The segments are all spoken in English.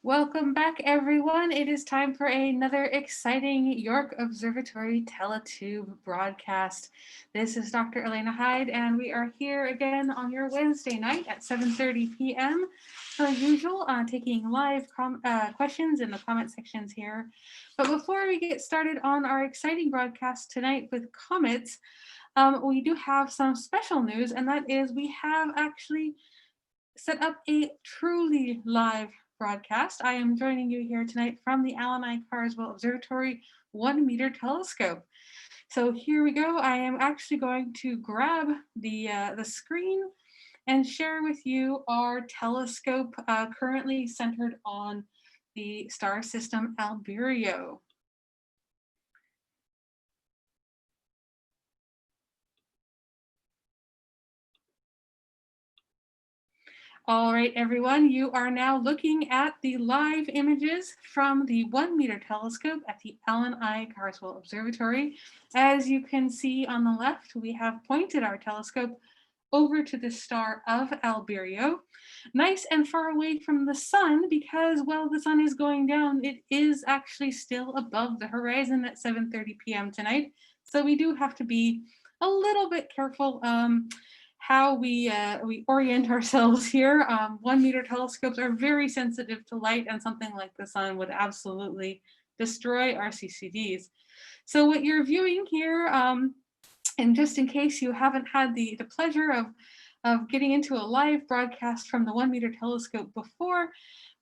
Welcome back, everyone. It is time for another exciting York Observatory TeleTube broadcast. This is Dr. Elena Hyde, and we are here again on your Wednesday night at 7:30 p.m. Per usual, taking live questions in the comment sections here. But before we get started on our exciting broadcast tonight with comets, we do have some special news, and that is we have actually set up a truly live broadcast. I am joining you here tonight from the Allen I. Carswell Observatory 1-meter telescope. So here we go. I am actually going to grab the screen and share with you our telescope currently centered on the star system Albireo. All right, everyone, you are now looking at the live images from the 1-meter telescope at the Allen I. Carswell Observatory. As you can see on the left, we have pointed our telescope over to the star of Albireo, nice and far away from the sun because while the sun is going down, it is actually still above the horizon at 7:30 p.m. tonight. So we do have to be a little bit careful how we orient ourselves here. 1-meter telescopes are very sensitive to light, and something like the sun would absolutely destroy our CCDs. So what you're viewing here, and just in case you haven't had the pleasure of getting into a live broadcast from the 1-meter telescope before,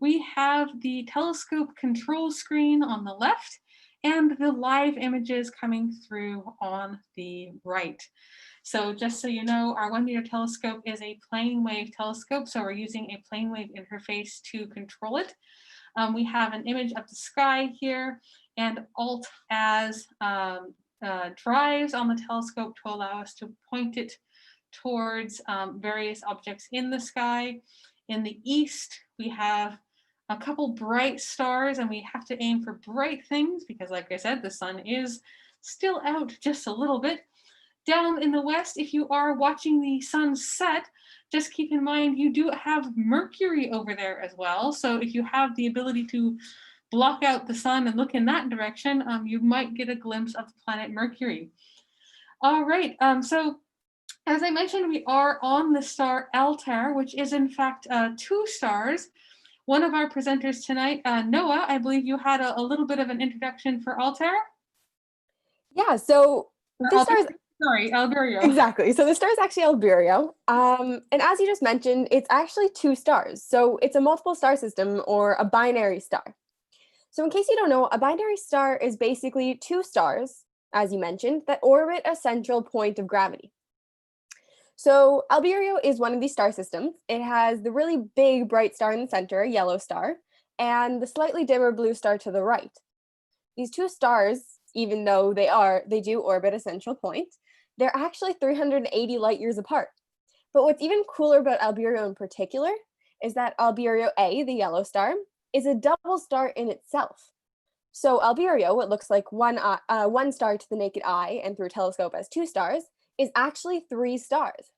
we have the telescope control screen on the left and the live images coming through on the right. So just so you know, our 1-meter telescope is a plane wave telescope, so we're using a plane wave interface to control it. We have an image of the sky here and Alt as drives on the telescope to allow us to point it towards various objects in the sky. In the east, we have a couple bright stars, and we have to aim for bright things because, like I said, the sun is still out just a little bit. Down in the west, if you are watching the sun set, just keep in mind you do have Mercury over there as well. So if you have the ability to block out the sun and look in that direction, you might get a glimpse of the planet Mercury. All right, so as I mentioned, we are on the star Altair, which is in fact 2 stars. One of our presenters tonight, Noah, I believe you had a little bit of an introduction for Altair. Yeah, so this star is Albireo. Exactly. So the star is actually Albireo. And as you just mentioned, it's actually 2 stars. So it's a multiple star system or a binary star. So in case you don't know, a binary star is basically 2 stars, as you mentioned, that orbit a central point of gravity. So Albireo is one of these star systems. It has the really big bright star in the center, a yellow star, and the slightly dimmer blue star to the right. These 2 stars, even though they do orbit a central point, they're actually 380 light years apart. But what's even cooler about Albireo in particular is that Albireo A, the yellow star, is a double star in itself. So Albireo, what looks like one star to the naked eye and through a telescope as 2 stars, is actually 3 stars.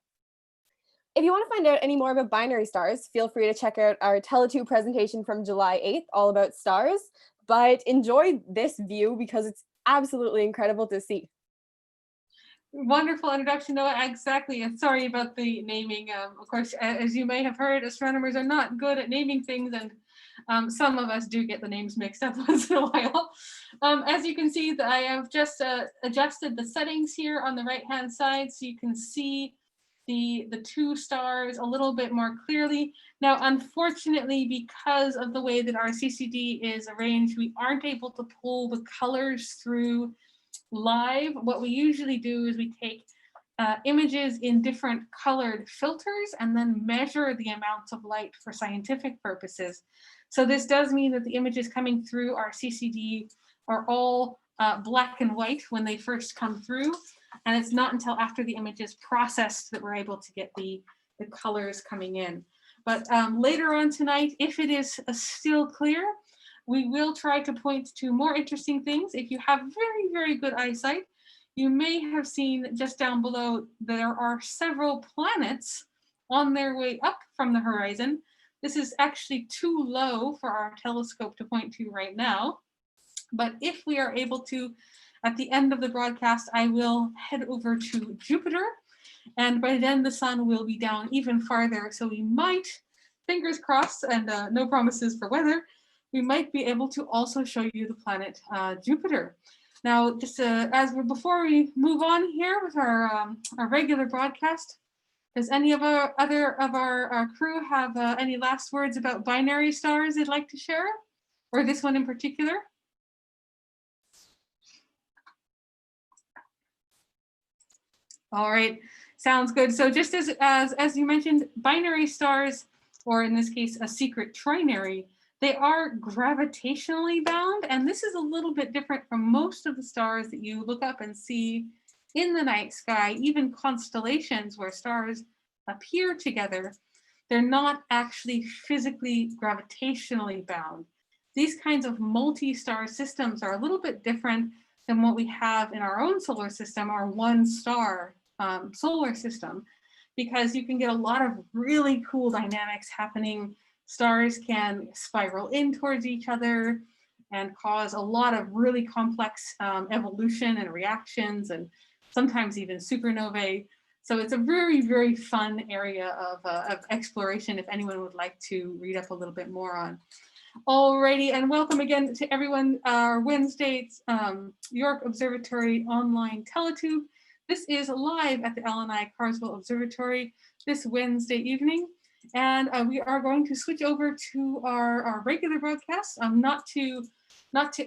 If you want to find out any more about binary stars, feel free to check out our TeleTube presentation from July 8th, all about stars, but enjoy this view because it's absolutely incredible to see. Wonderful introduction, Noah. Exactly. And sorry about the naming. Of course, as you may have heard, astronomers are not good at naming things, and some of us do get the names mixed up once in a while. As you can see, I have just adjusted the settings here on the right-hand side so you can see the 2 stars a little bit more clearly. Now, unfortunately, because of the way that our CCD is arranged, we aren't able to pull the colors through live. What we usually do is we take images in different colored filters and then measure the amounts of light for scientific purposes. So this does mean that the images coming through our CCD are all black and white when they first come through. And it's not until after the image is processed that we're able to get the colors coming in. But later on tonight, if it is still clear, we will try to point to more interesting things. If you have very, very good eyesight, you may have seen just down below there are several planets on their way up from the horizon This is actually too low for our telescope to point to right now. But if we are able to, at the end of the broadcast, I will head over to Jupiter. And by then the sun will be down even farther. So we might, fingers crossed, and no promises for weather, we might be able to also show you the planet Jupiter. Now, just before we move on here with our regular broadcast, does any of our our crew have any last words about binary stars they'd like to share, or this one in particular? All right, sounds good. So just as you mentioned, binary stars, or in this case, a secret trinary, they are gravitationally bound, and this is a little bit different from most of the stars that you look up and see in the night sky, even constellations where stars appear together. They're not actually physically gravitationally bound. These kinds of multi-star systems are a little bit different than what we have in our own solar system, our one star solar system, because you can get a lot of really cool dynamics happening. Stars can spiral in towards each other and cause a lot of really complex evolution and reactions, and sometimes even supernovae. So it's a very, very fun area of exploration if anyone would like to read up a little bit more on. Alrighty, and welcome again to everyone, our Wednesday's York Observatory online TeleTube. This is live at the LNI Carswell Observatory this Wednesday evening. And we are going to switch over to our regular broadcast. Not to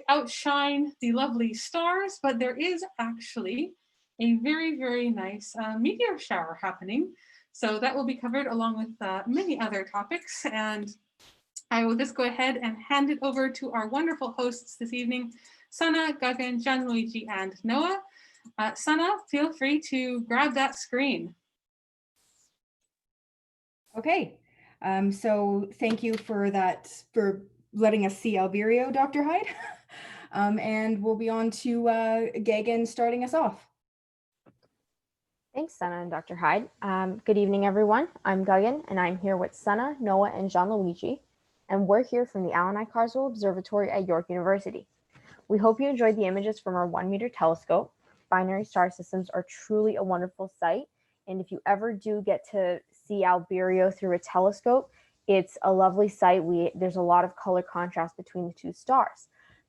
outshine the lovely stars, but there is actually a very, very nice meteor shower happening. So that will be covered along with many other topics. And I will just go ahead and hand it over to our wonderful hosts this evening, Sana, Gagan, Gianluigi, and Noah. Sana, feel free to grab that screen. Okay, so thank you for that, for letting us see Alberio, Dr. Hyde. And we'll be on to Gagan starting us off. Thanks, Sana and Dr. Hyde. Good evening, everyone. I'm Gagan, and I'm here with Sana, Noah, and Gianluigi, and we're here from the LNI Carswell Observatory at York University. We hope you enjoyed the images from our 1-meter telescope. Binary star systems are truly a wonderful sight, and if you ever do get to see Alberio through a telescope, it's a lovely sight. There's a lot of color contrast between the two stars.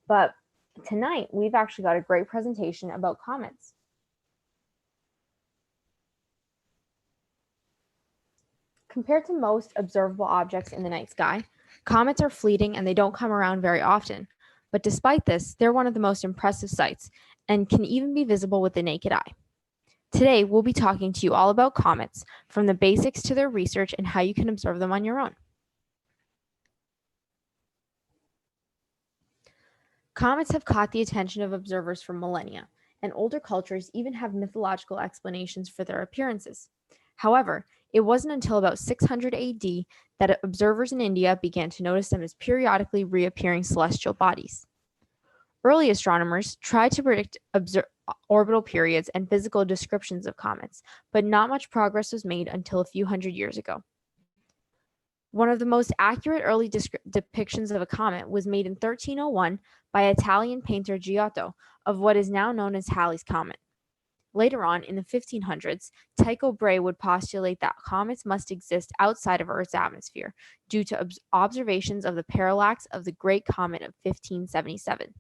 But tonight, we've actually got a great presentation about comets. Compared to most observable objects in the night sky, comets are fleeting and they don't come around very often. But despite this, they're one of the most impressive sights and can even be visible with the naked eye. Today, we'll be talking to you all about comets, from the basics to their research and how you can observe them on your own. Comets have caught the attention of observers for millennia, and older cultures even have mythological explanations for their appearances. However, it wasn't until about 600 AD that observers in India began to notice them as periodically reappearing celestial bodies. Early astronomers tried to predict orbital periods and physical descriptions of comets, but not much progress was made until a few hundred years ago. One of the most accurate early depictions of a comet was made in 1301 by Italian painter Giotto of what is now known as Halley's Comet. Later on, in the 1500s, Tycho Brahe would postulate that comets must exist outside of Earth's atmosphere due to observations of the parallax of the Great Comet of 1577.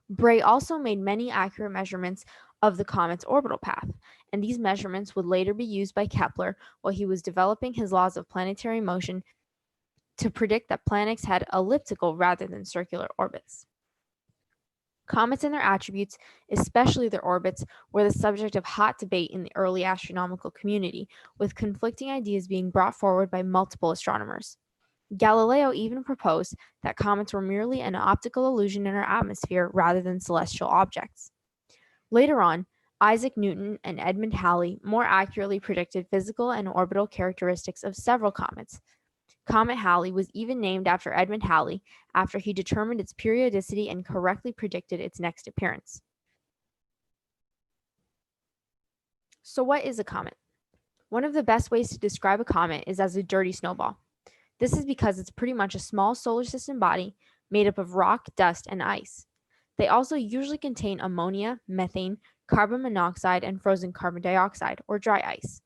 Brahe also made many accurate measurements of the comet's orbital path, and these measurements would later be used by Kepler while he was developing his laws of planetary motion to predict that planets had elliptical rather than circular orbits. Comets and their attributes, especially their orbits, were the subject of hot debate in the early astronomical community, with conflicting ideas being brought forward by multiple astronomers. Galileo even proposed that comets were merely an optical illusion in our atmosphere rather than celestial objects. Later on, Isaac Newton and Edmund Halley more accurately predicted physical and orbital characteristics of several comets. Comet Halley was even named after Edmund Halley after he determined its periodicity and correctly predicted its next appearance. So what is a comet? One of the best ways to describe a comet is as a dirty snowball. This is because it's pretty much a small solar system body made up of rock, dust, and ice. They also usually contain ammonia, methane, carbon monoxide, and frozen carbon dioxide, or dry ice.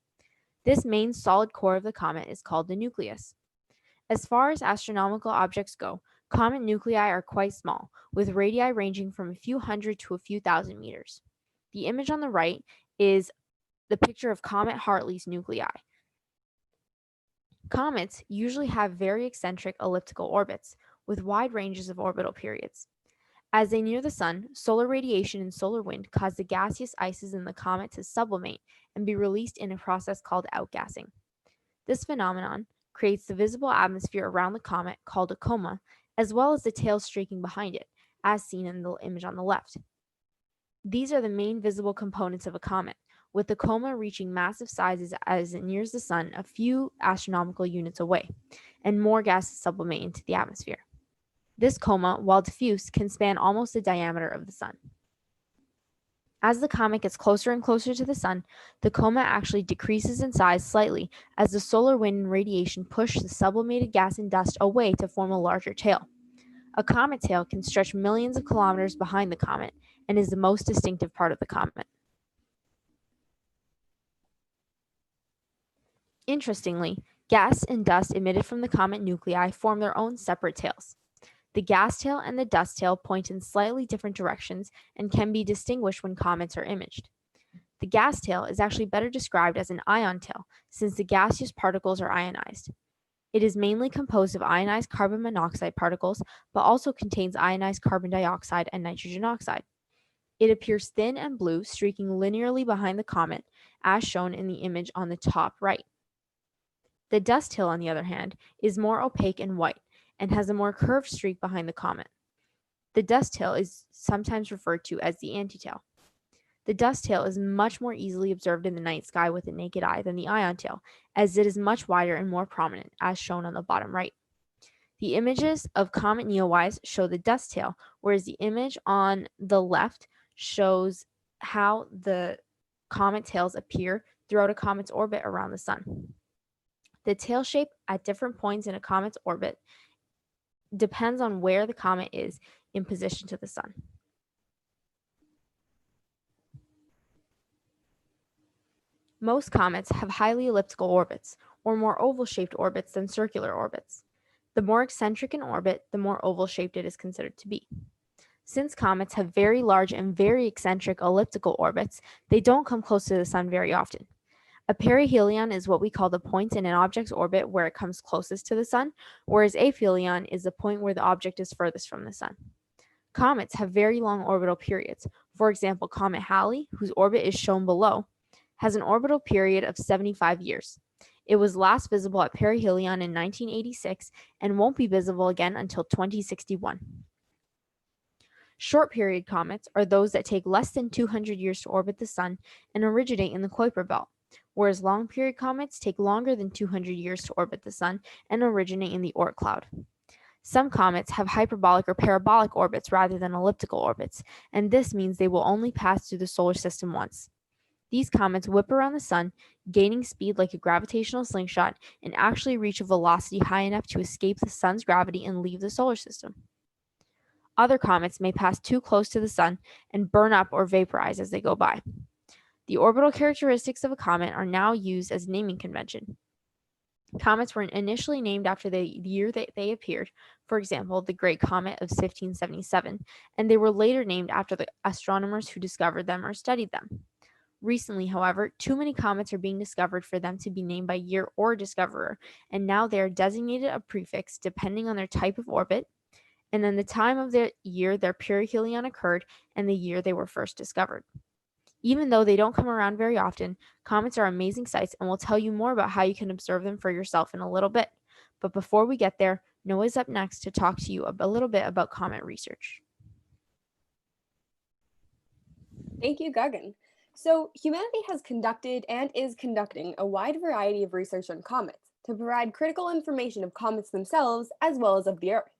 This main solid core of the comet is called the nucleus. As far as astronomical objects go, comet nuclei are quite small, with radii ranging from a few hundred to a few thousand meters. The image on the right is the picture of Comet Hartley's nuclei. Comets usually have very eccentric elliptical orbits, with wide ranges of orbital periods. As they near the sun, solar radiation and solar wind cause the gaseous ices in the comet to sublimate and be released in a process called outgassing. This phenomenon creates the visible atmosphere around the comet called a coma, as well as the tail streaking behind it, as seen in the image on the left. These are the main visible components of a comet, with the coma reaching massive sizes as it nears the sun a few astronomical units away, and more gases sublimate into the atmosphere. This coma, while diffuse, can span almost the diameter of the sun. As the comet gets closer and closer to the sun, the coma actually decreases in size slightly as the solar wind and radiation push the sublimated gas and dust away to form a larger tail. A comet tail can stretch millions of kilometers behind the comet and is the most distinctive part of the comet. Interestingly, gas and dust emitted from the comet nuclei form their own separate tails. The gas tail and the dust tail point in slightly different directions and can be distinguished when comets are imaged. The gas tail is actually better described as an ion tail, since the gaseous particles are ionized. It is mainly composed of ionized carbon monoxide particles, but also contains ionized carbon dioxide and nitrogen oxide. It appears thin and blue, streaking linearly behind the comet, as shown in the image on the top right. The dust tail, on the other hand, is more opaque and white, and has a more curved streak behind the comet. The dust tail is sometimes referred to as the antitail. The dust tail is much more easily observed in the night sky with the naked eye than the ion tail, as it is much wider and more prominent, as shown on the bottom right. The images of Comet NEOWISE show the dust tail, whereas the image on the left shows how the comet tails appear throughout a comet's orbit around the sun. The tail shape at different points in a comet's orbit depends on where the comet is in position to the sun. Most comets have highly elliptical orbits, or more oval-shaped orbits than circular orbits. The more eccentric an orbit, the more oval-shaped it is considered to be. Since comets have very large and very eccentric elliptical orbits, they don't come close to the sun very often. A perihelion is what we call the point in an object's orbit where it comes closest to the sun, whereas aphelion is the point where the object is furthest from the sun. Comets have very long orbital periods. For example, Comet Halley, whose orbit is shown below, has an orbital period of 75 years. It was last visible at perihelion in 1986 and won't be visible again until 2061. Short period comets are those that take less than 200 years to orbit the sun and originate in the Kuiper belt, whereas long period comets take longer than 200 years to orbit the sun and originate in the Oort cloud. Some comets have hyperbolic or parabolic orbits rather than elliptical orbits, and this means they will only pass through the solar system once. These comets whip around the sun, gaining speed like a gravitational slingshot, and actually reach a velocity high enough to escape the sun's gravity and leave the solar system. Other comets may pass too close to the sun and burn up or vaporize as they go by. The orbital characteristics of a comet are now used as naming convention. Comets were initially named after the year that they appeared, for example, the Great Comet of 1577, and they were later named after the astronomers who discovered them or studied them. Recently, however, too many comets are being discovered for them to be named by year or discoverer, and now they are designated a prefix depending on their type of orbit, and then the time of the year their perihelion occurred and the year they were first discovered. Even though they don't come around very often, comets are amazing sights, and we'll tell you more about how you can observe them for yourself in a little bit. But before we get there, Noah is up next to talk to you a little bit about comet research. Thank you, Gagan. So, humanity has conducted and is conducting a wide variety of research on comets to provide critical information of comets themselves as well as of the Earth.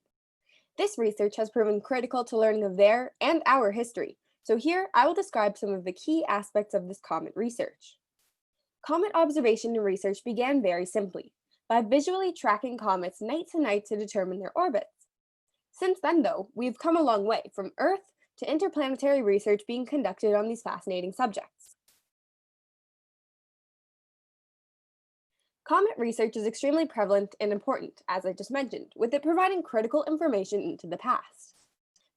This research has proven critical to learning of their and our history. So here, I will describe some of the key aspects of this comet research. Comet observation and research began very simply, by visually tracking comets night to night to determine their orbits. Since then, though, we've come a long way from Earth to interplanetary research being conducted on these fascinating subjects. Comet research is extremely prevalent and important, as I just mentioned, with it providing critical information into the past.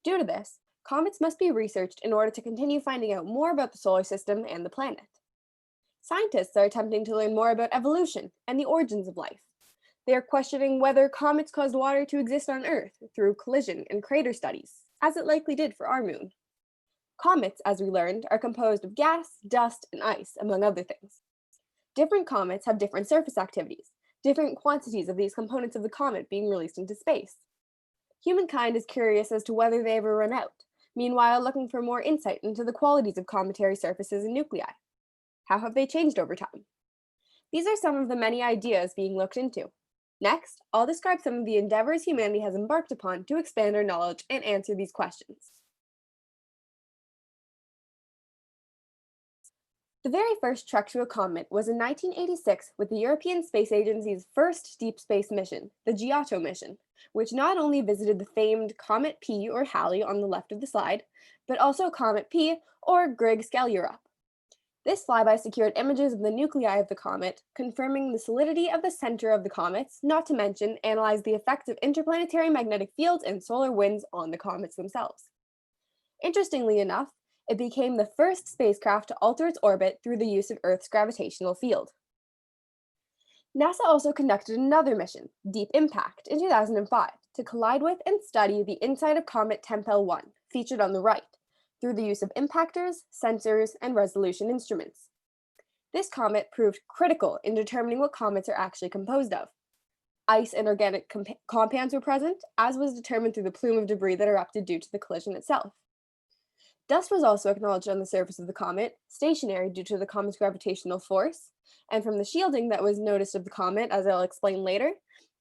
Due to this, comets must be researched in order to continue finding out more about the solar system and the planet. Scientists are attempting to learn more about evolution and the origins of life. They are questioning whether comets caused water to exist on Earth through collision and crater studies, as it likely did for our moon. Comets, as we learned, are composed of gas, dust, and ice, among other things. Different comets have different surface activities, different quantities of these components of the comet being released into space. Humankind is curious as to whether they ever run out, meanwhile looking for more insight into the qualities of cometary surfaces and nuclei. How have they changed over time? These are some of the many ideas being looked into. Next, I'll describe some of the endeavors humanity has embarked upon to expand our knowledge and answer these questions. The very first trek to a comet was in 1986 with the European Space Agency's first deep space mission, the Giotto mission, which not only visited the famed Comet P or Halley on the left of the slide, but also Comet P or Grigg-Scalliarop. This flyby secured images of the nuclei of the comet, confirming the solidity of the center of the comets, not to mention analyzed the effects of interplanetary magnetic fields and solar winds on the comets themselves. Interestingly enough, it became the first spacecraft to alter its orbit through the use of Earth's gravitational field. NASA also conducted another mission, Deep Impact, in 2005 to collide with and study the inside of Comet Tempel-1, featured on the right, through the use of impactors, sensors, and resolution instruments. This comet proved critical in determining what comets are actually composed of. Ice and organic compounds were present, as was determined through the plume of debris that erupted due to the collision itself. Dust was also acknowledged on the surface of the comet, stationary due to the comet's gravitational force, and from the shielding that was noticed of the comet, as I'll explain later,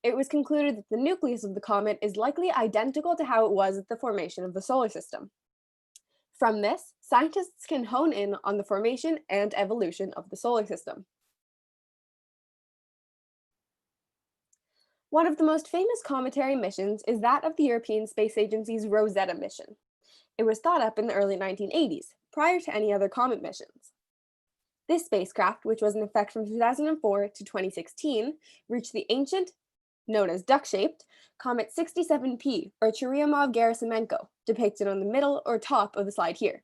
it was concluded that the nucleus of the comet is likely identical to how it was at the formation of the solar system. From this, scientists can hone in on the formation and evolution of the solar system. One of the most famous cometary missions is that of the European Space Agency's Rosetta mission. It was thought up in the early 1980s, prior to any other comet missions. This spacecraft, which was in effect from 2004 to 2016, reached the ancient, known as duck-shaped, Comet 67P, or Churyumov-Gerasimenko, depicted on the middle or top of the slide here.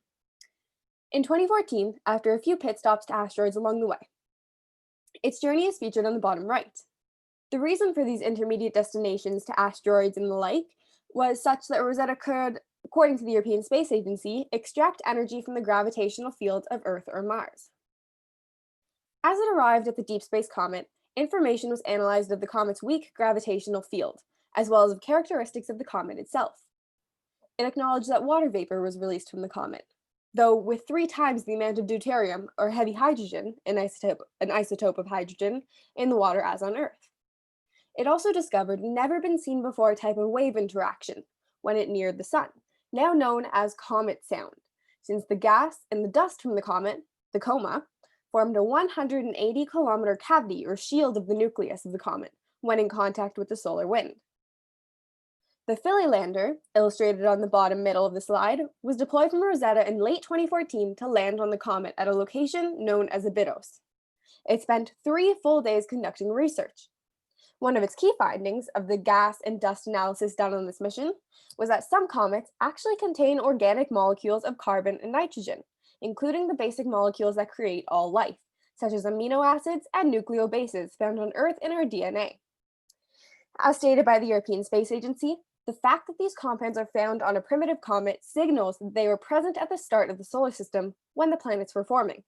In 2014, after a few pit stops to asteroids along the way, its journey is featured on the bottom right. The reason for these intermediate destinations to asteroids and the like was such that Rosetta could, according to the European Space Agency, extract energy from the gravitational field of Earth or Mars. As it arrived at the deep space comet, information was analyzed of the comet's weak gravitational field, as well as of characteristics of the comet itself. It acknowledged that water vapor was released from the comet, though with 3 times the amount of deuterium, or heavy hydrogen, an isotope of hydrogen, in the water as on Earth. It also discovered never been seen before type of wave interaction when it neared the sun, now known as comet sound, since the gas and the dust from the comet, the coma, formed a 180-kilometer cavity or shield of the nucleus of the comet when in contact with the solar wind. The Philae lander, illustrated on the bottom middle of the slide, was deployed from Rosetta in late 2014 to land on the comet at a location known as Abydos. It spent 3 full days conducting research. One of its key findings of the gas and dust analysis done on this mission was that some comets actually contain organic molecules of carbon and nitrogen, including the basic molecules that create all life, such as amino acids and nucleobases found on Earth in our DNA. As stated by the European Space Agency, the fact that these compounds are found on a primitive comet signals that they were present at the start of the solar system when the planets were forming.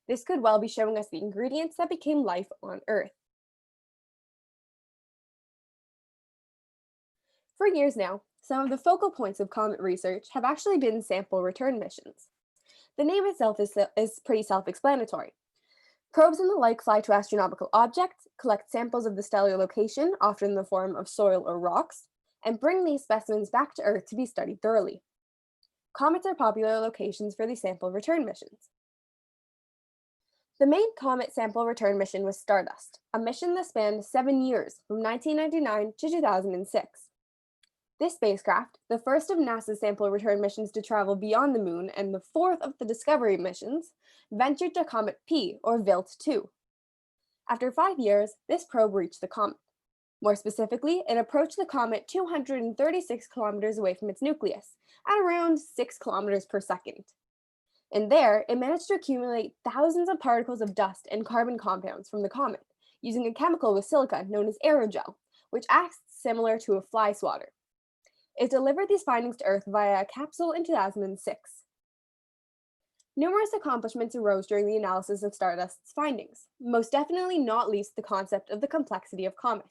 This could well be showing us the ingredients that became life on Earth. For years now, some of the focal points of comet research have actually been sample return missions. The name itself is pretty self-explanatory. Probes and the like fly to astronomical objects, collect samples of the stellar location, often in the form of soil or rocks, and bring these specimens back to Earth to be studied thoroughly. Comets are popular locations for these sample return missions. The main Comet sample return mission was Stardust, a mission that spanned 7 years from 1999 to 2006. This spacecraft, the first of NASA's sample return missions to travel beyond the moon and the fourth of the Discovery missions, ventured to Comet P, or Wild 2. After 5 years, this probe reached the comet. More specifically, it approached the comet 236 kilometers away from its nucleus, at around 6 kilometers per second. And there, it managed to accumulate thousands of particles of dust and carbon compounds from the comet, using a chemical with silica known as aerogel, which acts similar to a fly swatter. It delivered these findings to Earth via a capsule in 2006. Numerous accomplishments arose during the analysis of Stardust's findings, most definitely not least the concept of the complexity of comets.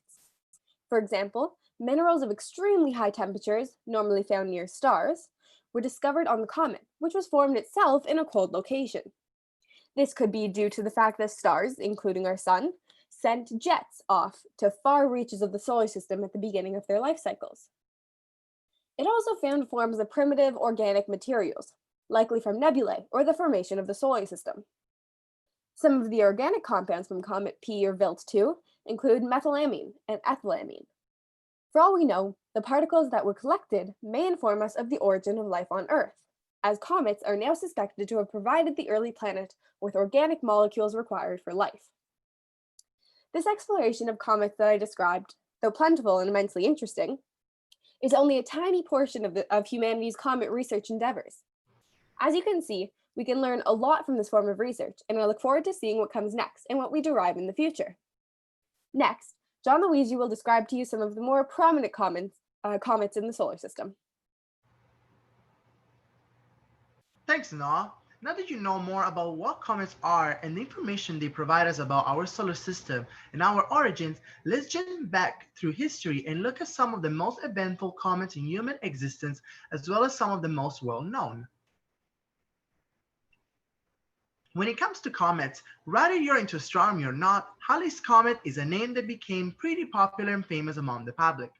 For example, minerals of extremely high temperatures, normally found near stars, were discovered on the comet, which was formed itself in a cold location. This could be due to the fact that stars, including our sun, sent jets off to far reaches of the solar system at the beginning of their life cycles. It also found forms of primitive organic materials, likely from nebulae or the formation of the solar system. Some of the organic compounds from Comet P or Wild 2 include methylamine and ethylamine. For all we know, the particles that were collected may inform us of the origin of life on Earth, as comets are now suspected to have provided the early planet with organic molecules required for life. This exploration of comets that I described, though plentiful and immensely interesting, is only a tiny portion of humanity's comet research endeavors. As you can see, we can learn a lot from this form of research, and I look forward to seeing what comes next and what we derive in the future. Next, John Luigi will describe to you some of the more prominent comets in the solar system. Thanks, Noah. Now that you know more about what comets are and the information they provide us about our solar system and our origins, let's jump back through history and look at some of the most eventful comets in human existence, as well as some of the most well-known. When it comes to comets, whether you're into astronomy or not, Halley's Comet is a name that became pretty popular and famous among the public.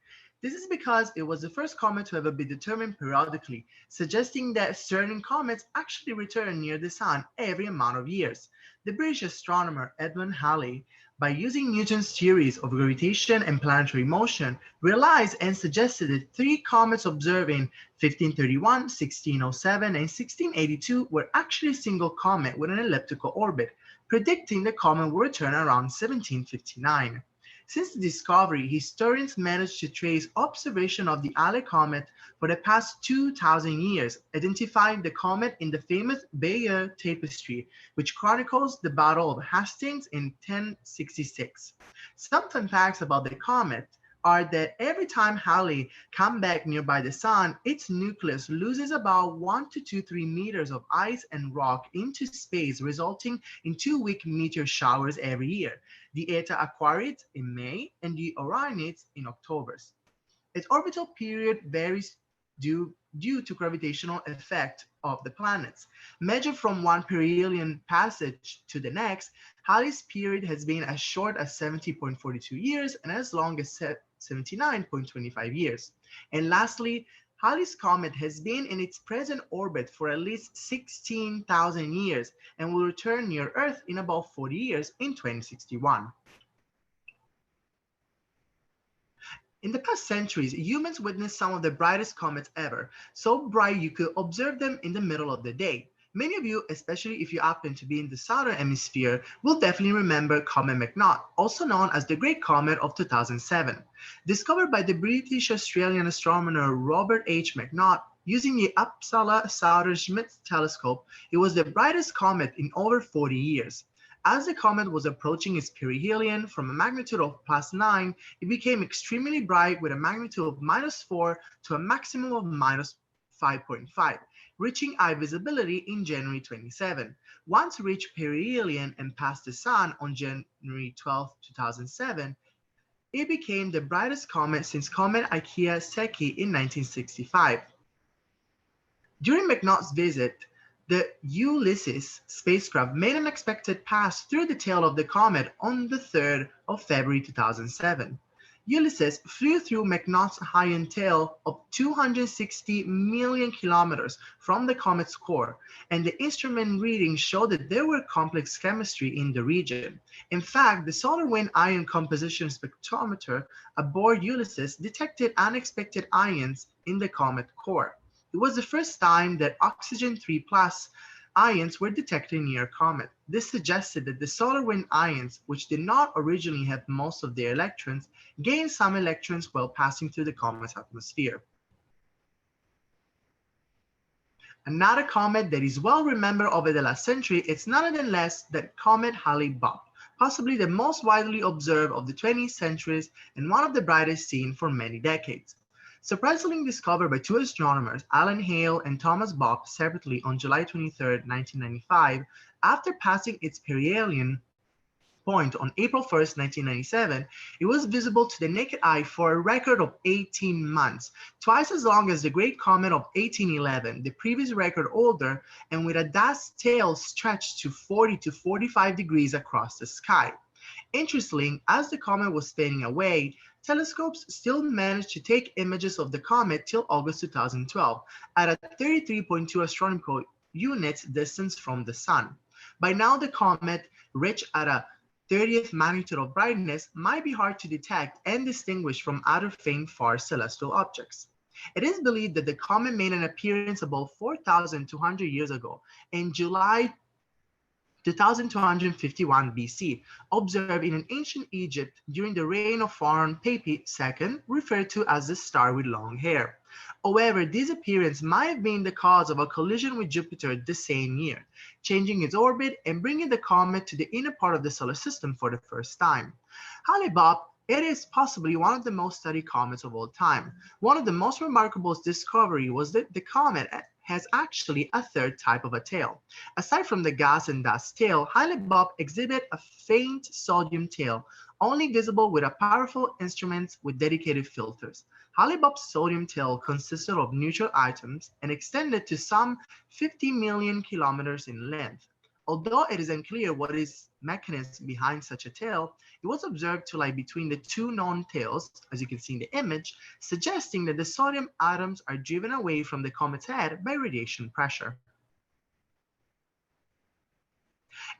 This is because it was the first comet to ever be determined periodically, suggesting that certain comets actually return near the Sun every amount of years. The British astronomer Edmund Halley, by using Newton's theories of gravitation and planetary motion, realized and suggested that 3 comets observed in 1531, 1607, and 1682 were actually a single comet with an elliptical orbit, predicting the comet would return around 1759. Since the discovery, historians managed to trace observation of the Halley Comet for the past 2,000 years, identifying the comet in the famous Bayeux Tapestry, which chronicles the Battle of Hastings in 1066. Some fun facts about the comet are that every time Halley comes back nearby the Sun, its nucleus loses about 1 to 3 meters of ice and rock into space, resulting in 2 weak meteor showers every year. The Eta Aquariids in May and the Orionids in October. Its orbital period varies due to gravitational effect of the planets. Measured from one perihelion passage to the next, Halley's period has been as short as 70.42 years and as long as 79.25 years. And lastly, Halley's Comet has been in its present orbit for at least 16,000 years and will return near Earth in about 40 years in 2061. In the past centuries, humans witnessed some of the brightest comets ever, so bright you could observe them in the middle of the day. Many of you, especially if you happen to be in the southern hemisphere, will definitely remember Comet McNaught, also known as the Great Comet of 2007. Discovered by the British-Australian astronomer Robert H. McNaught using the Uppsala Southern-Schmidt telescope, it was the brightest comet in over 40 years. As the comet was approaching its perihelion from a magnitude of +9, it became extremely bright with a magnitude of -4 to a maximum of -5.5. Reaching high visibility in January 27. Once reached perihelion and passed the Sun on January 12, 2007, it became the brightest comet since Comet AICO in 1965. During McNaught's visit, the Ulysses spacecraft made an unexpected pass through the tail of the comet on the 3rd of February 2007. Ulysses flew through McNaught's ion tail of 260 million kilometers from the comet's core, and the instrument readings showed that there were complex chemistry in the region. In fact, the solar wind ion composition spectrometer aboard Ulysses detected unexpected ions in the comet core. It was the first time that oxygen 3+ ions were detected near a comet. This suggested that the solar wind ions, which did not originally have most of their electrons, gained some electrons while passing through the comet's atmosphere. Another comet that is well remembered over the last century is none other than less than Comet Hale Bopp, possibly the most widely observed of the 20th centuries and one of the brightest seen for many decades. Surprisingly discovered by two astronomers, Alan Hale and Thomas Bopp, separately on July 23, 1995, after passing its perihelion point on April 1, 1997, it was visible to the naked eye for a record of 18 months, twice as long as the Great Comet of 1811, the previous record holder, and with a dust tail stretched to 40 to 45 degrees across the sky. Interestingly, as the comet was fading away, telescopes still managed to take images of the comet till August 2012 at a 33.2 astronomical units distance from the sun. By now, the comet, reached at a 30th magnitude of brightness, might be hard to detect and distinguish from other faint far celestial objects. It is believed that the comet made an appearance about 4,200 years ago in July 2251 BC, observed in ancient Egypt during the reign of Pharaoh Pepi II, referred to as the star with long hair. However, this appearance might have been the cause of a collision with Jupiter the same year, changing its orbit and bringing the comet to the inner part of the solar system for the first time. Hale Bopp, it is possibly one of the most studied comets of all time. One of the most remarkable discoveries was that the comet has actually a third type of a tail. Aside from the gas and dust tail, Hale Bopp exhibits a faint sodium tail, only visible with a powerful instrument with dedicated filters. Hale Bopp's sodium tail consisted of neutral atoms and extended to some 50 million kilometers in length. Although it is unclear what is the mechanism behind such a tail, it was observed to lie between the two known tails, as you can see in the image, suggesting that the sodium atoms are driven away from the comet's head by radiation pressure.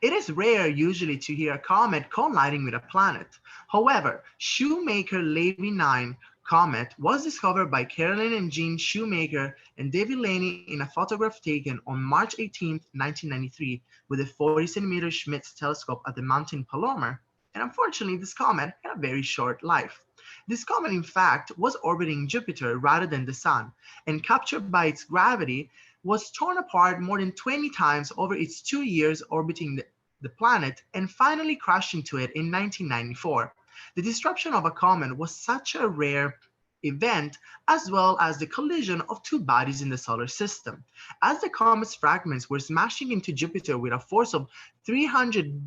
It is rare usually to hear a comet colliding with a planet. However, Shoemaker-Levy 9 comet was discovered by Carolyn and Jean Shoemaker and David Laney in a photograph taken on March 18, 1993 with a 40-centimeter Schmitz telescope at the Mountain Palomar, and unfortunately this comet had a very short life. This comet, in fact, was orbiting Jupiter rather than the Sun, and captured by its gravity, was torn apart more than 20 times over its 2 years orbiting the planet, and finally crashed into it in 1994. The disruption of a comet was such a rare event, as well as the collision of two bodies in the solar system. As the comet's fragments were smashing into Jupiter with a force of 300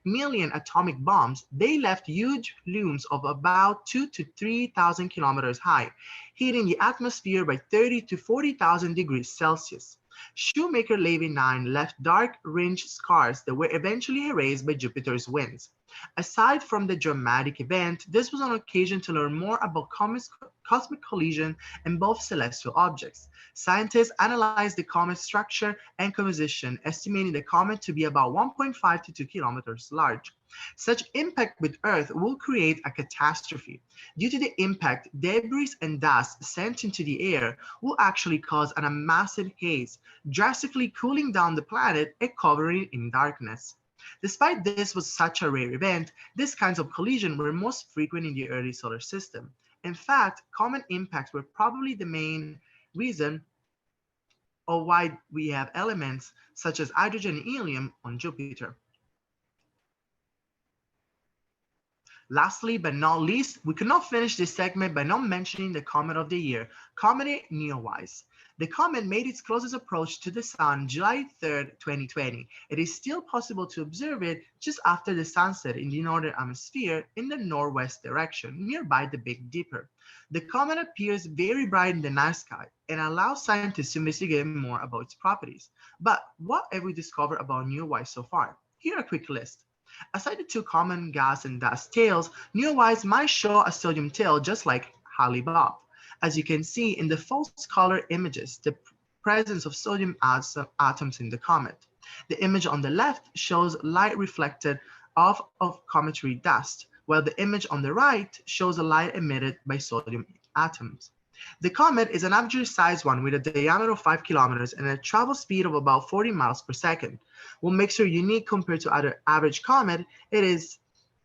million atomic bombs, they left huge plumes of about 2,000 to 3,000 kilometers high, heating the atmosphere by 30 to 40,000 degrees Celsius. Shoemaker-Levy 9 left dark ringed scars that were eventually erased by Jupiter's winds. Aside from the dramatic event, this was an occasion to learn more about cosmic collision and both celestial objects. Scientists analyzed the comet's structure and composition, estimating the comet to be about 1.5 to 2 kilometers large. Such impact with Earth will create a catastrophe. Due to the impact, debris and dust sent into the air will actually cause a massive haze, drastically cooling down the planet and covering it in darkness. Despite this was such a rare event, these kinds of collisions were most frequent in the early solar system. In fact, comet impacts were probably the main reason of why we have elements such as hydrogen and helium on Jupiter. Lastly, but not least, we could not finish this segment by not mentioning the comet of the year, Comet NEOWISE. The comet made its closest approach to the Sun July 3, 2020. It is still possible to observe it just after the sunset in the northern hemisphere in the northwest direction, nearby the Big Dipper. The comet appears very bright in the night sky and allows scientists to investigate more about its properties. But what have we discovered about NEOWISE so far? Here a quick list. Aside the two common gas and dust tails, NEOWISE might show a sodium tail just like Hale Bopp. As you can see in the false color images, the presence of sodium atoms in the comet. The image on the left shows light reflected off of cometary dust, while the image on the right shows a light emitted by sodium atoms. The comet is an average-sized one with a diameter of 5 kilometers and a travel speed of about 40 miles per second. What makes her unique compared to other average comet, it is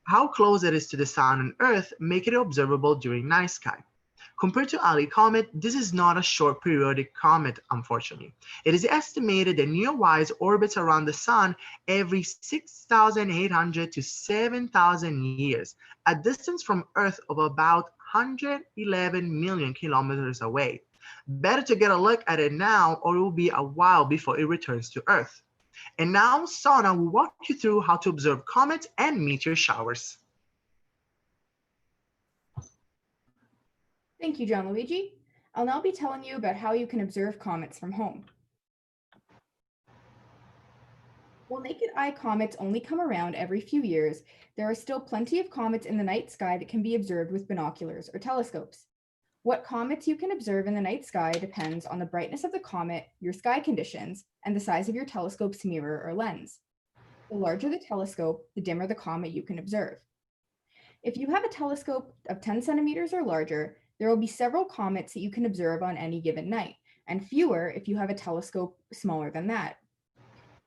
how close it is to the Sun and Earth, making it observable during night sky. Compared to Halley Comet, this is not a short periodic comet, unfortunately. It is estimated that NEOWISE orbits around the Sun every 6,800 to 7,000 years, a distance from Earth of about 111 million kilometers away. Better to get a look at it now, or it will be a while before it returns to Earth. And now, Sana will walk you through how to observe comets and meteor showers. Thank you, John Luigi. I'll now be telling you about how you can observe comets from home. While naked eye comets only come around every few years, there are still plenty of comets in the night sky that can be observed with binoculars or telescopes. What comets you can observe in the night sky depends on the brightness of the comet, your sky conditions, and the size of your telescope's mirror or lens. The larger the telescope, the dimmer the comet you can observe. If you have a telescope of 10 centimeters or larger, there will be several comets that you can observe on any given night, and fewer if you have a telescope smaller than that.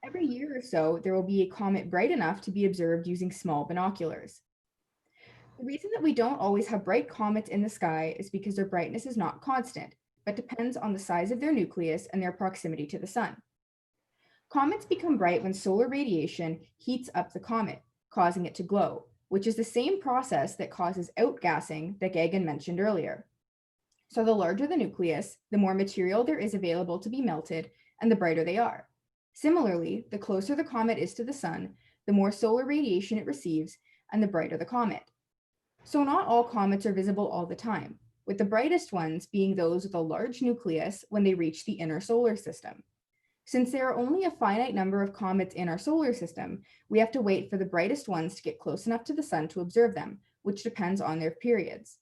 Every year or so, there will be a comet bright enough to be observed using small binoculars. The reason that we don't always have bright comets in the sky is because their brightness is not constant, but depends on the size of their nucleus and their proximity to the Sun. Comets become bright when solar radiation heats up the comet, causing it to glow, which is the same process that causes outgassing that Gagan mentioned earlier. So the larger the nucleus, the more material there is available to be melted, and the brighter they are. Similarly, the closer the comet is to the Sun, the more solar radiation it receives, and the brighter the comet. So not all comets are visible all the time, with the brightest ones being those with a large nucleus when they reach the inner solar system. Since there are only a finite number of comets in our solar system, we have to wait for the brightest ones to get close enough to the Sun to observe them, which depends on their periods.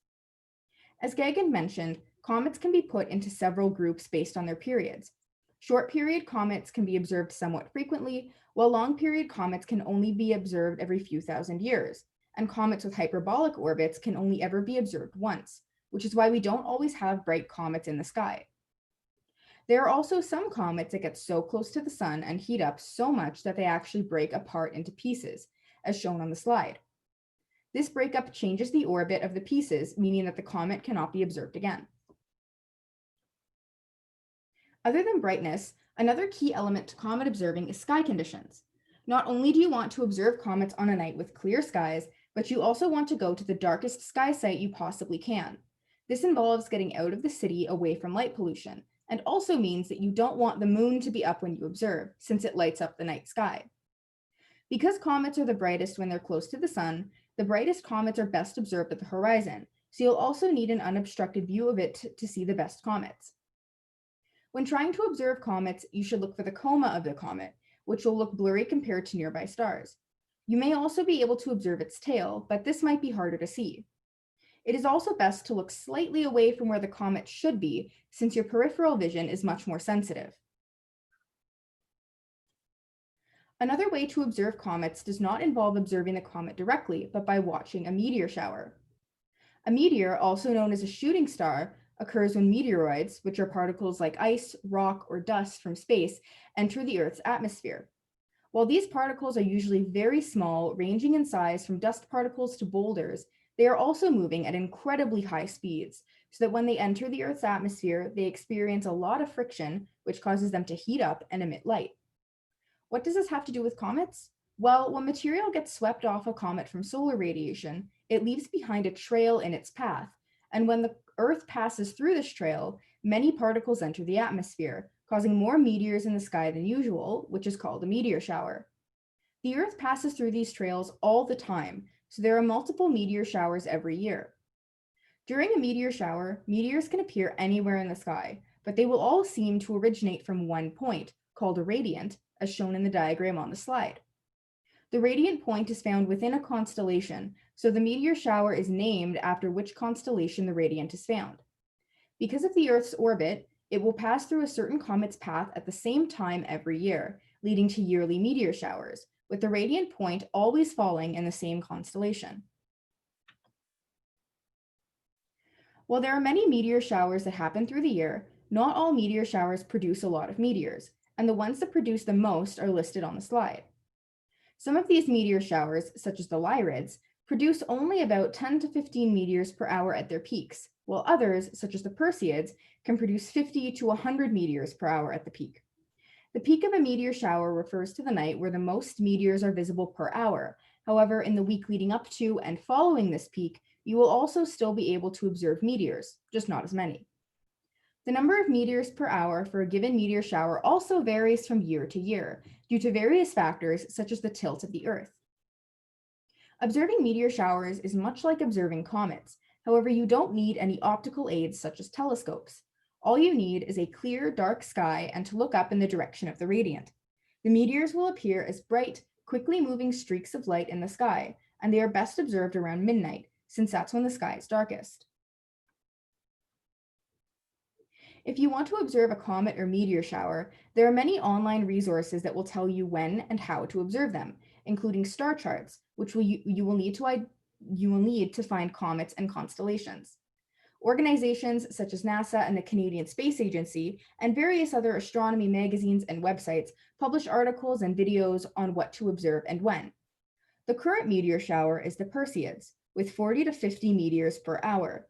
As Gagan mentioned, comets can be put into several groups based on their periods. Short period comets can be observed somewhat frequently, while long period comets can only be observed every few thousand years, and comets with hyperbolic orbits can only ever be observed once, which is why we don't always have bright comets in the sky. There are also some comets that get so close to the Sun and heat up so much that they actually break apart into pieces, as shown on the slide. This breakup changes the orbit of the pieces, meaning that the comet cannot be observed again. Other than brightness, another key element to comet observing is sky conditions. Not only do you want to observe comets on a night with clear skies, but you also want to go to the darkest sky site you possibly can. This involves getting out of the city away from light pollution, and also means that you don't want the moon to be up when you observe, since it lights up the night sky. Because comets are the brightest when they're close to the Sun, the brightest comets are best observed at the horizon, so you'll also need an unobstructed view of it to see the best comets. When trying to observe comets, you should look for the coma of the comet, which will look blurry compared to nearby stars. You may also be able to observe its tail, but this might be harder to see. It is also best to look slightly away from where the comet should be, since your peripheral vision is much more sensitive. Another way to observe comets does not involve observing the comet directly, but by watching a meteor shower. A meteor, also known as a shooting star, occurs when meteoroids, which are particles like ice, rock, or dust from space, enter the Earth's atmosphere. While these particles are usually very small, ranging in size from dust particles to boulders, they are also moving at incredibly high speeds, so that when they enter the Earth's atmosphere, they experience a lot of friction, which causes them to heat up and emit light. What does this have to do with comets? Well, when material gets swept off a comet from solar radiation, it leaves behind a trail in its path, and when the Earth passes through this trail, many particles enter the atmosphere, causing more meteors in the sky than usual, which is called a meteor shower. The Earth passes through these trails all the time, so there are multiple meteor showers every year. During a meteor shower, meteors can appear anywhere in the sky, but they will all seem to originate from one point, called a radiant, as shown in the diagram on the slide. The radiant point is found within a constellation, so the meteor shower is named after which constellation the radiant is found. Because of the Earth's orbit, it will pass through a certain comet's path at the same time every year, leading to yearly meteor showers, with the radiant point always falling in the same constellation. While there are many meteor showers that happen through the year, not all meteor showers produce a lot of meteors, and the ones that produce the most are listed on the slide. Some of these meteor showers, such as the Lyrids, produce only about 10 to 15 meteors per hour at their peaks, while others, such as the Perseids, can produce 50 to 100 meteors per hour at the peak. The peak of a meteor shower refers to the night where the most meteors are visible per hour. However, in the week leading up to and following this peak, you will also still be able to observe meteors, just not as many. The number of meteors per hour for a given meteor shower also varies from year to year, due to various factors such as the tilt of the Earth. Observing meteor showers is much like observing comets. However, you don't need any optical aids such as telescopes. All you need is a clear, dark sky and to look up in the direction of the radiant. The meteors will appear as bright, quickly moving streaks of light in the sky, and they are best observed around midnight, since that's when the sky is darkest. If you want to observe a comet or meteor shower, there are many online resources that will tell you when and how to observe them, including star charts, which you will need to find comets and constellations. Organizations such as NASA and the Canadian Space Agency and various other astronomy magazines and websites publish articles and videos on what to observe and when. The current meteor shower is the Perseids, with 40 to 50 meteors per hour.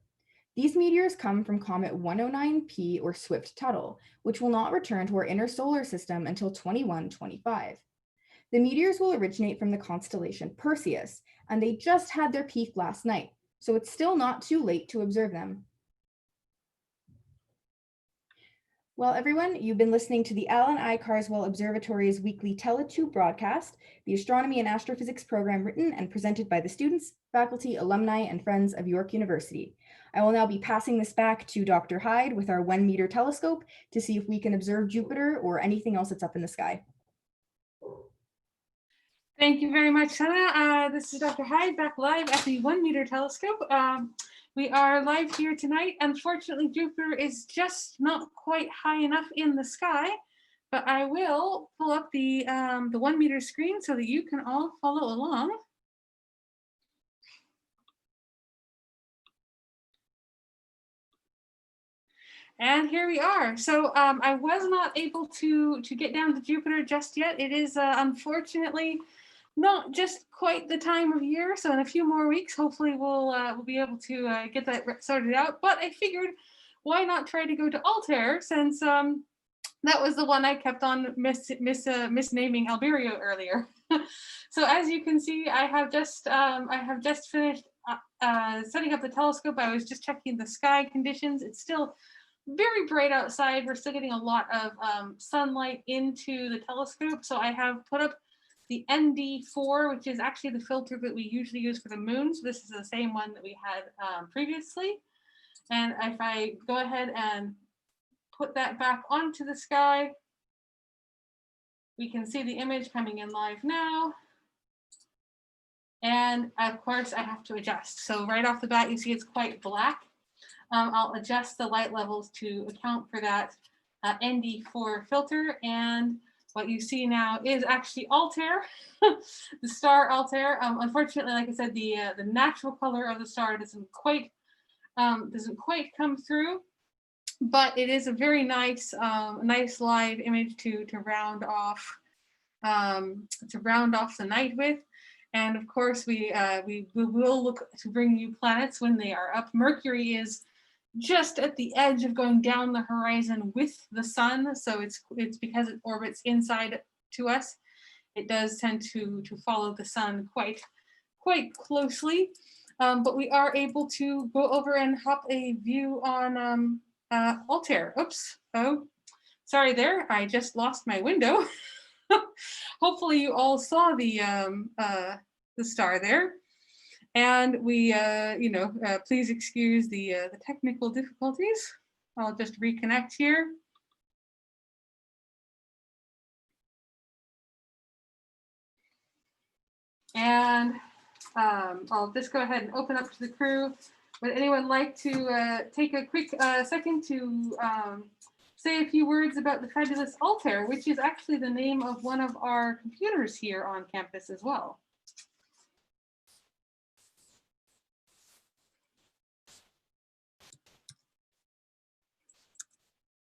These meteors come from Comet 109P or Swift-Tuttle, which will not return to our inner solar system until 2125. The meteors will originate from the constellation Perseus, and they just had their peak last night, so it's still not too late to observe them. Well, everyone, you've been listening to the Alan I. Carswell Observatory's weekly TeleTube broadcast, the astronomy and astrophysics program written and presented by the students, faculty, alumni, and friends of York University. I will now be passing this back to Dr. Hyde with our 1-meter telescope to see if we can observe Jupiter or anything else that's up in the sky. Thank you very much, Sana. This is Dr. Hyde back live at the 1-meter telescope. We are live here tonight. Unfortunately, Jupiter is just not quite high enough in the sky, but I will pull up the 1-meter screen so that you can all follow along. And here we are. So I was not able to get down to Jupiter just yet. It is unfortunately not just quite the time of year. So in a few more weeks, hopefully we'll be able to get that sorted out. But I figured, why not try to go to Altair, since that was the one I kept on misnaming Albireo earlier. So as you can see, I have just finished setting up the telescope. I was just checking the sky conditions. It's still very bright outside. We're still getting a lot of sunlight into the telescope. So I have put up the ND4, which is actually the filter that we usually use for the moon. So this is the same one that we had previously. And if I go ahead and put that back onto the sky, we can see the image coming in live now. And of course I have to adjust. So right off the bat, you see it's quite black. I'll adjust the light levels to account for that ND4 filter. And what you see now is actually Altair, the star Altair. Unfortunately, like I said, the natural color of the star doesn't quite come through, but it is a very nice nice live image to round off the night with. And of course, we will look to bring you planets when they are up. Mercury is just at the edge of going down the horizon with the sun, so it's because it orbits inside to us. It does tend to follow the sun quite closely, but we are able to go over and hop a view on Altair. Oops! Oh, sorry there. I just lost my window. Hopefully, you all saw the star there. And we, please excuse the technical difficulties. I'll just reconnect here. And I'll just go ahead and open up to the crew. Would anyone like to take a quick second to say a few words about the fabulous Altair, which is actually the name of one of our computers here on campus as well?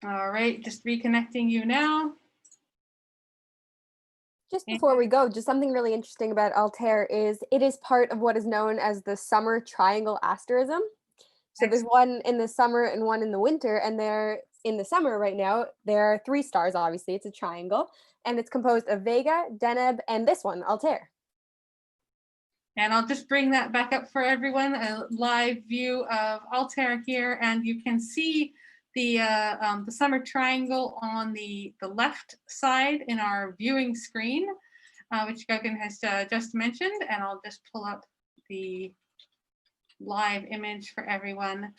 All right, just reconnecting you now. Just before we go, just something really interesting about Altair is it is part of what is known as the summer triangle asterism. So there's one in the summer and one in the winter, and they're in the summer right now. There are 3 stars, obviously, it's a triangle, and it's composed of Vega, Deneb, and this one, Altair. And I'll just bring that back up for everyone, a live view of Altair here, and you can see the summer triangle on the left side in our viewing screen, which Guggen has just mentioned, and I'll just pull up the live image for everyone.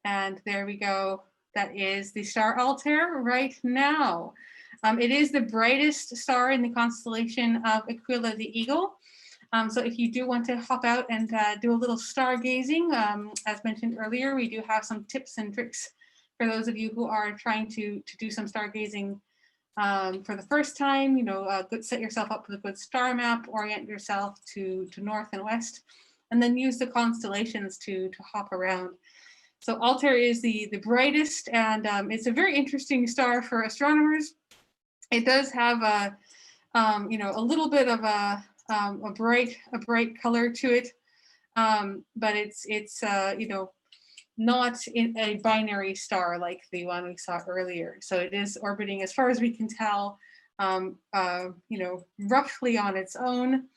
And there we go. That is the star Altair right now. It is the brightest star in the constellation of Aquila the Eagle. So if you do want to hop out and do a little stargazing, as mentioned earlier, we do have some tips and tricks for those of you who are trying to do some stargazing for the first time. You know, set yourself up with a good star map, orient yourself to north and west, and then use the constellations to hop around. So Altair is the brightest, and it's a very interesting star for astronomers. It does have a you know, a little bit of a bright color to it, but it's you know, not in a binary star like the one we saw earlier. So it is orbiting, as far as we can tell, you know, roughly on its own.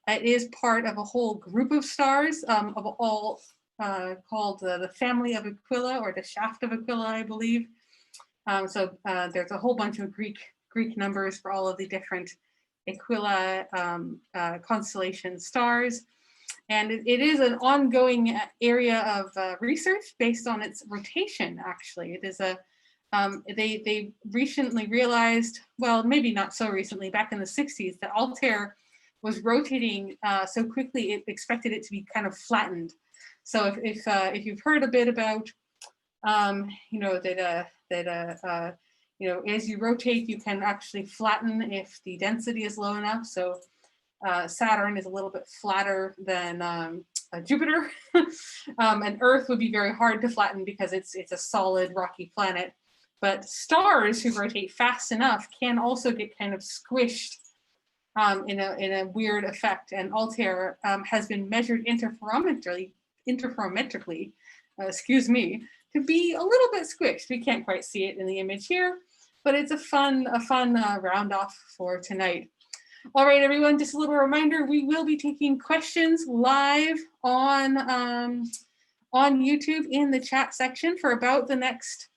It is part of a whole group of stars of all called the family of Aquila, or the shaft of Aquila, I believe. So there's a whole bunch of Greek numbers for all of the different Aquila constellation stars. And it is an ongoing area of research based on its rotation, actually. It is a, they recently realized, well, maybe not so recently, back in the 60s, that Altair was rotating so quickly, it expected it to be kind of flattened. So if you've heard a bit about, you know, that you know, as you rotate, you can actually flatten if the density is low enough. So Saturn is a little bit flatter than Jupiter, and Earth would be very hard to flatten because it's a solid rocky planet. But stars who rotate fast enough can also get kind of squished in a weird effect. And Altair has been measured interferometrically, excuse me, to be a little bit squished. We can't quite see it in the image here, but it's a fun round off for tonight. All right, everyone, just a little reminder, we will be taking questions live on YouTube in the chat section for about the next,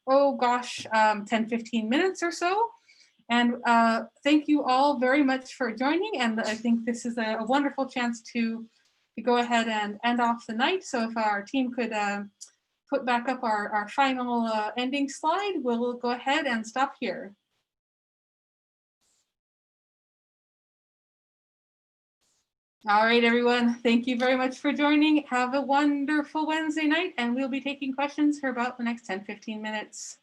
10-15 minutes or so. And thank you all very much for joining. And I think this is a wonderful chance to go ahead and end off the night. So if our team could put back up our final ending slide, we'll go ahead and stop here. All right, everyone, thank you very much for joining. Have a wonderful Wednesday night, and we'll be taking questions for about the next 10-15 minutes.